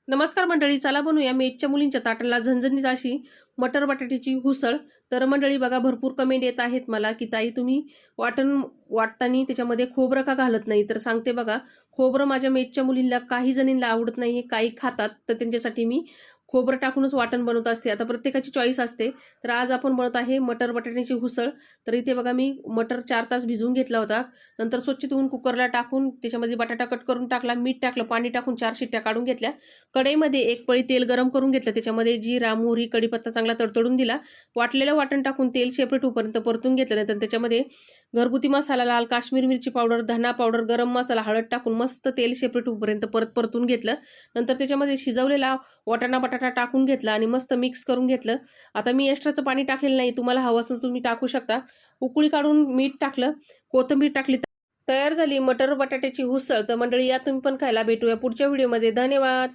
नमस्कार मंडळी, चला बनवूया मेटच्या मुलींच्या ताटाला झणझणीत अशी मटर बटाट्याची हुसळ. तर मंडळी बघा, भरपूर कमेंट येत आहेत मला की ताई तुम्ही वाटण वाटताना त्याच्यामध्ये खोबरं का घालत नाही. तर सांगते बघा, खोबरं माझ्या मेटच्या मुलींना काही जणींना आवडत नाही, काही खातात, तर त्यांच्यासाठी मी खोबरं टाकूनच वाटण बनवत असते. आता प्रत्येकाची चॉईस असते. तर आज आपण बनवत आहे मटर बटाट्याची हुसळ. तर इथे बघा, मी मटर 4 तास भिजवून घेतला होता. नंतर स्वच्छ धुवून कुकरला टाकून त्याच्यामध्ये बटाटा कट करून टाकला, मीठ टाकलं, पाणी टाकून 4 शिट्ट्या काढून घेतल्या. कढईमध्ये एक पळी तेल गरम करून घेतलं, त्याच्यामध्ये जिरा, मोहरी, कढीपत्ता चांगला तडतडून दिला. वाटलेलं वाटण टाकून तेल सेपरेट होईपर्यंत परतून घेतलं. नंतर त्याच्यामध्ये घरगुती मसाला, लाल काश्मीरी मिरची पावडर, धना पावडर, गरम मसाला, हळद टाकून मस्त तेल सेपरेट होईपर्यंत परतून घेतलं. नंतर त्याच्यामध्ये शिजवलेला वाटाणा बटाटा टाकून घेतला आणि मस्त मिक्स करून घेतलं. आता मी एक्स्ट्राचं पाणी टाकलेलं नाही, तुम्हाला हवं असेल तुम्ही टाकू शकता. उकळी काढून मीठ टाकलं, कोथिंबीर टाकली. तयार झाली मटर बटाट्याची हुसळ. तर मंडळी, या तुम्ही पण खायला. भेटूया पुढच्या व्हिडिओमध्ये. धन्यवाद.